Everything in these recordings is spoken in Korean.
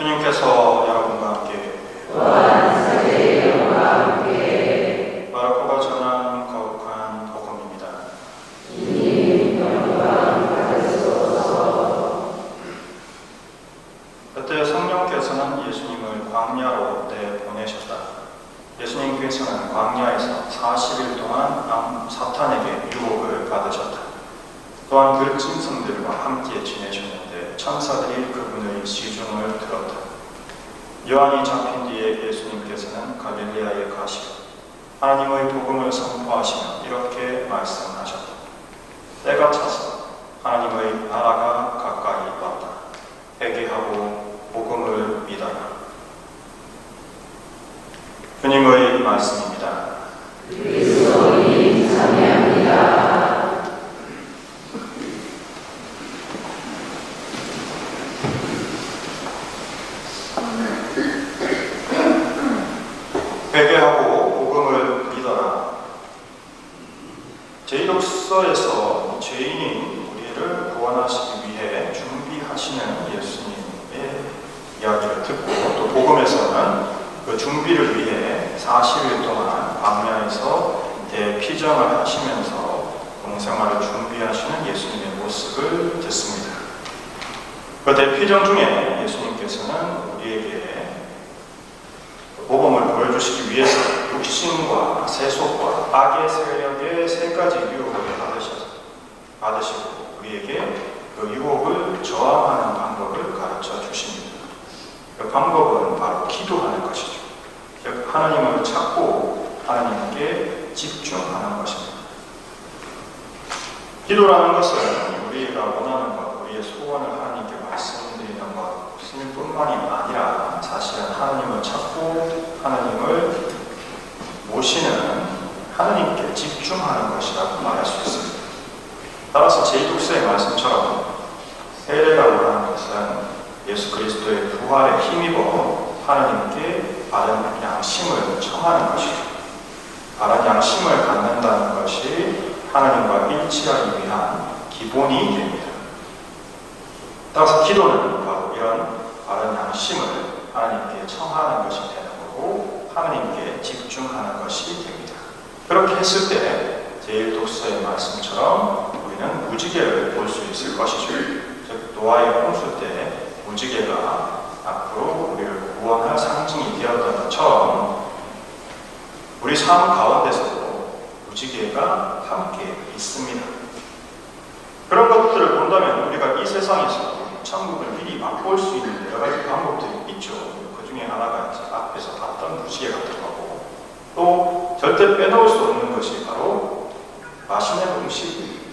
주님께서 여러분과 함께 마르코가 전한 거룩한 복음입니다. 그때 성령께서는 예수님을 광야로 내보내셨다. 예수님께서는 광야에서 40일 동안 사탄에게 유혹을 받으셨다. 또한 그 짐승들과 함께 지내셨는데 천사들이 그분의 시중을 들었다. 요한이 잡힌 뒤에 예수님께서는 갈릴리아에 가시고 하나님의 복음을 선포하시며 이렇게 말씀하셨다. 때가 차서 하나님의 나라가 가까이 왔다. 회개하고 복음을 믿어라. 주님의 말씀입니다. 그리스도님 찬양합니다. 회개하고 복음을 믿어라. 제1록서에서 죄인인 우리를 구원하시기 위해 준비하시는 예수님의 이야기를 듣고 또 복음에서는 그 준비를 위해 40일 동안 광야에서 대피정을 하시면서 공생활을 준비하시는 예수님의 모습을 듣습니다. 그 대피정 중에 예수님께서는 우리에게 복음을 보여주시기 위해서 육신과 세속과 악의 세력의 세 가지 유혹을 받으시고 우리에게 그 유혹을 저항하는 방법을 가르쳐 주십니다. 그 방법은 바로 기도하는 것이죠. 즉 하나님을 찾고 하나님께 집중하는 것입니다. 기도라는 것은 우리가 원하는 것, 우리의 소원을 하나님께 말씀드리는 것일 뿐만이 아니라 사실은 하나님을 찾고 하나님을 모시는 하나님께 집중하는 것이라고 말할 수 있습니다. 따라서 제1록서의 말씀처럼 세례라고 하는 것은 예수 그리스도의 부활에 힘입어 하나님께 바른 양심을 청하는 것이죠. 바른 양심을 갖는다는 것이 하나님과 일치하기 위한 기본이 됩니다. 따라서 기도는 바로 이런 바른 양심을 하나님께 청하는 것이 되는 거고 하나님께 집중하는 것이 됩니다. 그렇게 했을 때 제1록서의 말씀처럼 우리는 무지개를 볼 수 있을 것이죠. 즉 노아의 홍수 때 무지개가 앞으로 우리를 구원할 상징이 되었던 것처럼 우리 삶 가운데서도 무지개가 함께 있습니다. 그런 것들을 본다면 우리가 이 세상에서 천국을 미리 맛볼 수 있는 여러 가지 방법들이 있죠. 그 중에 하나가 이제 앞에서 봤던 무지개 같은 거고 또 절대 빼놓을 수 없는 것이 바로 맛있는 음식,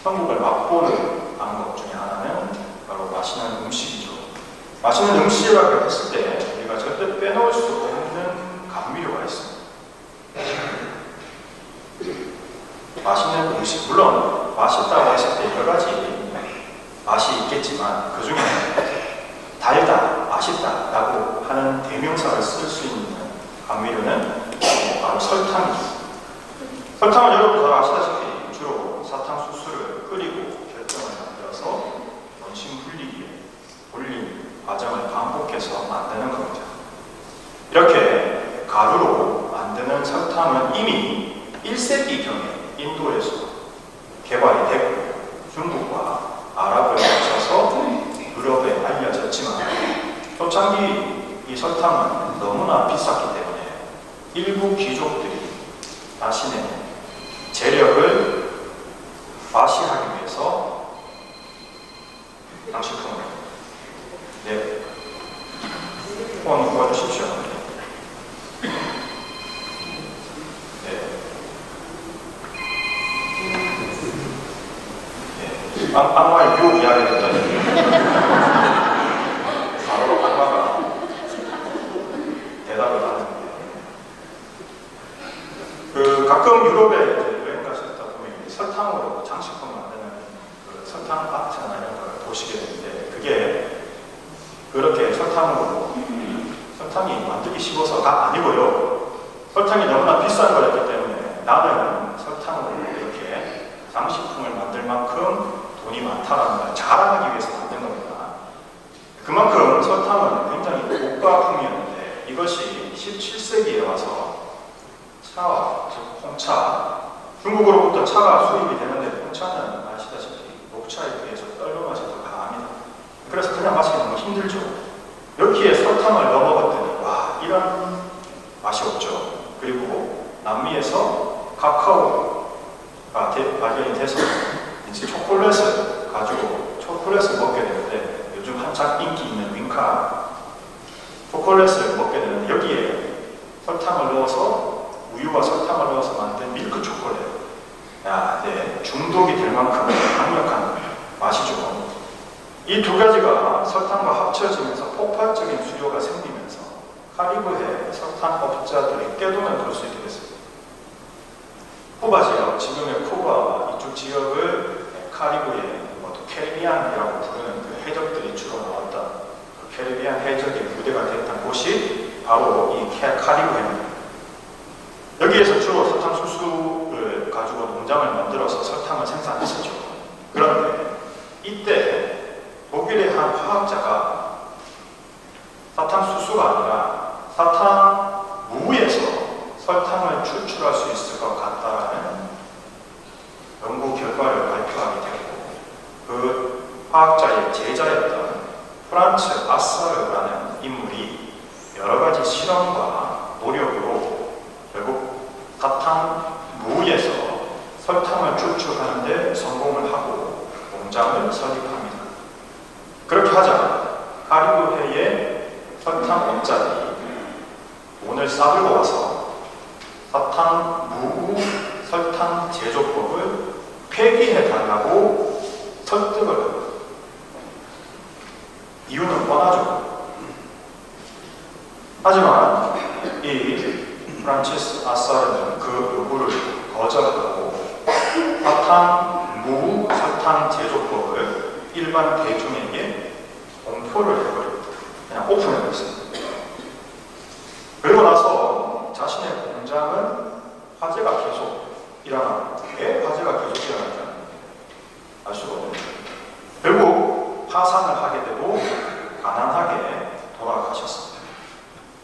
천국을 맛보는 방법 중에 하나는 바로 맛있는 음식이죠. 맛있는 음식이라고 했을 때 우리가 절대 빼놓을 수 없는 감미료가 있습니다. 맛있는 음식, 물론 맛있다고 했을 때 여러 가지 맛이 있겠지만 그 중에 달다, 맛있다 라고 하는 대명사를 쓸 수 있는 감미료는 바로 설탕이죠. 설탕은 여러분 잘 아시다시피 주로 사탕수수를 끓이고 결정을 만들어서 원심 분리기에 올린 과정을 반복해서 만드는 겁니다. 이렇게 가루로 만드는 설탕은 이미 1세기경에 인도에서 개발이 됐고 중국과 아랍을 거쳐서 유럽에 알려졌지만 초창기 이 설탕은 너무나 비쌌기 때문에 일부 귀족들이 자신의 재력을 과시하기 위해서 장식품을 후원 구해주십시오. 악마의 유혹 이야기를 듣더니 바로 악마가 대답을 하는데 가끔 유럽에 여행 가셨다 보면 설탕으로 장식품 만드는 그 설탕 아트나 이런 걸 보시게 되는데 그게 그렇게 설탕이 만들기 쉬워서가 아니고요. 설탕이 너무나 비싼 거였기 때문에 나는 설탕으로 이렇게 장식품을 만들 만큼 돈이 많다라는 걸 자랑하기 위해서 만든 겁니다. 그만큼 설탕은 국가품이었는데 이것이 17세기에 와서 차와, 즉 홍차, 중국으로부터 차가 수입이 되는데 홍차는 아시다시피 녹차에 비해서 떨려 맛이 더 강합니다. 그래서 그냥 마시기 너무 힘들죠. 여기에 설탕을 넣어 먹었더니 와, 이런 맛이 없죠. 그리고 남미에서 카카오가 발견이 돼서 이제 초콜릿을 가지고 초콜릿을 먹게 되는데, 요즘 한창 인기 있는 윙카 초콜릿을 먹게 되는데 여기에 설탕을 넣어서, 우유와 설탕을 넣어서 만든 밀크 초콜릿. 야, 네, 중독이 될 만큼 강력한 맛이죠. 이 두 가지가 설탕과 합쳐지면서 폭발적인 수요가 생기면서 카리브해 설탕업자들이 꾀돈을 벌 수 있게 됐습니다. 쿠바 지역, 지금의 쿠바 이쪽 지역을 카리브해, 캐리비안이라고 부르는 그 해적들이 주로 나왔던 그 캐리비안 해적의 무대가 됐던 곳이 바로 이 카리브해입니다. 여기에서 주로 사탕수수를 가지고 농장을 만들어서 설탕을 생산했었죠. 그런데 이때 독일의 한 화학자가 사탕수수가 아니라 사탕무에서 설탕을 추출할 수 있을 것 같다라는 연구 결과를 발표하게 되고, 그 화학자의 제자였던 프란츠 아사르라는 인물이 여러 가지 실험과 노력으로 결국 사탕무에서 설탕을 추출하는 데 성공을 하고 농장을 설립합니다. 그렇게 하자 카리브해의 설탕업자들이 돈을 싸들고 와서 사탕무 설탕 제조법을 폐기해달라고 설득을 합니다. 이유는 뻔하죠. 하지만 이 프란치스 아사르는 그 요구를 거절하고 사탕무 설탕 제조법을 일반 대중에게 공포를 해버립니다. 그냥 오픈해버렸습니다. 그리고 나서 자신의 공장은 화재가 계속 일어납니다. 왜 화재가 계속 일어나는지 알 수가 없습니다. 결국 파산을 하게 되고 가난하게 돌아가셨습니다.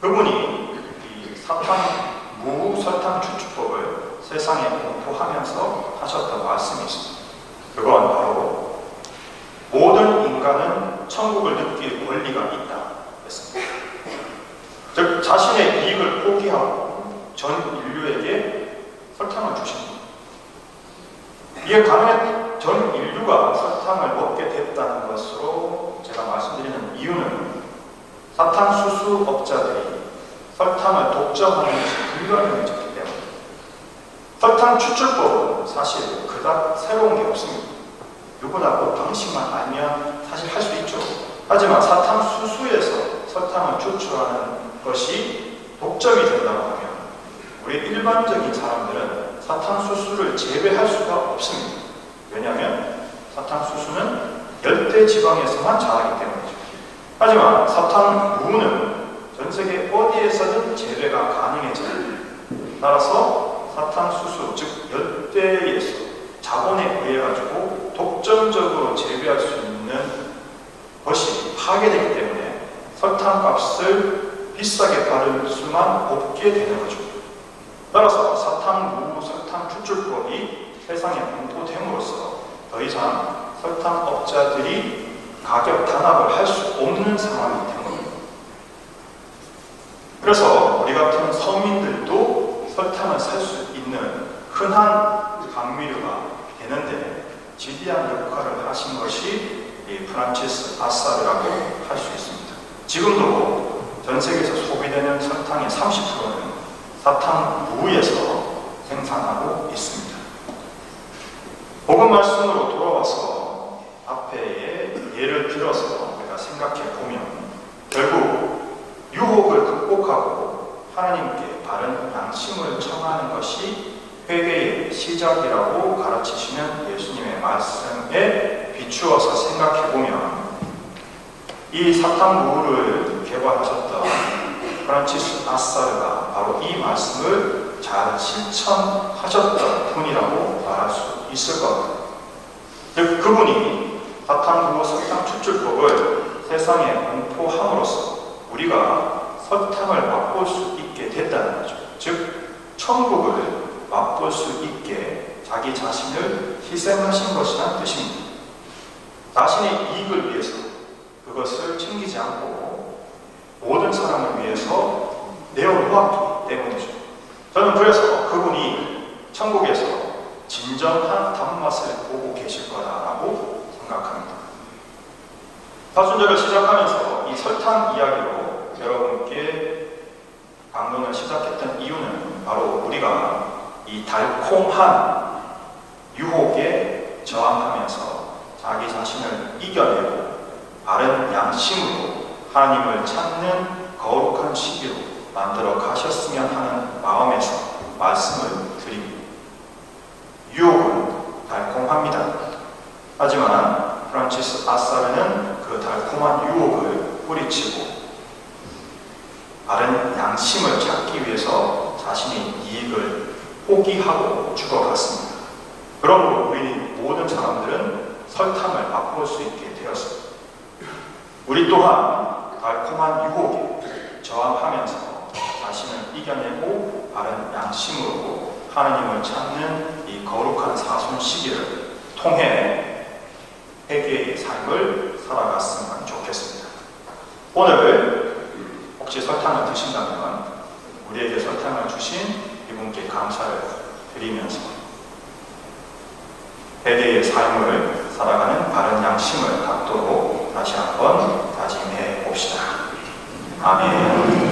그분이 이 사탕무 설탕 추출법을 세상에 공포하면서 하셨던 말씀이 있습니다. 그건 바로 모든 인간은 천국을 느낄 권리가 있다 했습니다. 즉 자신의 이익을 포기하고 전 인류에게 설탕을 주십니다. 이게 가능한 전 인류가 설탕을 먹게 됐다는 것으로 제가 말씀드리는 이유는 사탕수수 업자들이 설탕을 독점하는 것이 불가능해졌기 때문에. 설탕 추출법은 사실 그닥 새로운 게 없습니다. 누구나 그 방식만 알면 사실 할 수 있죠. 하지만 사탕수수에서 설탕을 추출하는 것이 독점이 된다고 하면 우리 일반적인 사람들은 사탕수수를 재배할 수가 없습니다. 왜냐하면 사탕수수는 열대지방에서만 자라기 때문이죠. 하지만 사탕무는 전 세계 어디에서든 재배가 가능해집니다. 따라서 사탕수수, 즉 열대에서 자본에 의해 가지고 독점적으로 재배할 수 있는 것이 파괴되기 때문에 설탕값을 비싸게 받을 수만 없게 되는 거죠. 따라서 사탕무 설탕 추출법이 세상에 공포됨으로써 더 이상 설탕업자들이 가격 단합을 할 수 없는 상황이 된 겁니다. 그래서 우리 같은 서민들도 설탕을 살 수 있는 흔한 감미료가 되는데 지대한 역할을 하신 것이 이 프란치스 아사르라고 할 수 있습니다. 지금도 전 세계에서 소비되는 설탕의 30%는 사탕무에서 생산하고 있습니다. 복음 말씀으로 돌아와서 앞에 예를 들어서 우리가 생각해 보면 결국 유혹을 극복하고 하나님께 바른 양심을 청하는 것이 회개의 시작이라고 가르치시는 예수님의 말씀에 비추어서 생각해 보면 이 사탕무를 개발하셨던 프란치스 아사르가 바로 이 말씀을 잘 실천하셨던 분이라고 말할 수 있을 겁니다. 즉 그분이 사탕무 설탕 추출법을 세상에 공포함으로써 우리가 설탕을 맛볼 수 있게 됐다는 거죠. 즉 천국을 맛볼 수 있게 자기 자신을 희생하신 것이란 뜻입니다. 자신의 이익을 위해서 그것을 챙기지 않고 모든 사람을 위해서 내어놓았기 때문이죠. 저는 그래서 그분이 천국에서 진정한 단맛을 보고 계실 거다라고 생각합니다. 사순절을 시작하면서 이 설탕 이야기로 여러분께 강론을 시작했던 이유는 바로 우리가 이 달콤한 유혹에 저항하면서 자기 자신을 이겨내고 바른 양심으로 하나님을 찾는 거룩한 시기로 만들어 가셨으면 하는 마음에서 말씀을 드립니다. 유혹은 달콤합니다. 하지만 프란치스 아사르는 그 달콤한 유혹을 뿌리치고 바른 양심을 찾기 위해서 자신의 이익을 포기하고 죽어갔습니다. 그러므로 우리 모든 사람들은 설탕을 맛볼 수 있게 되었습니다. 우리 또한 달콤한 유혹에 저항하면서 자신을 이겨내고 바른 양심으로 하나님을 찾는 이 거룩한 사순 시기를 통해 회개의 삶을 살아갔으면 좋겠습니다. 오늘 혹시 설탕을 드신다면 우리에게 설탕을 주신 이분께 감사를 드리면서 회개의 삶을 살아가는 바른 양심을 갖도록 다시 한번 다짐해 봅시다. 아멘.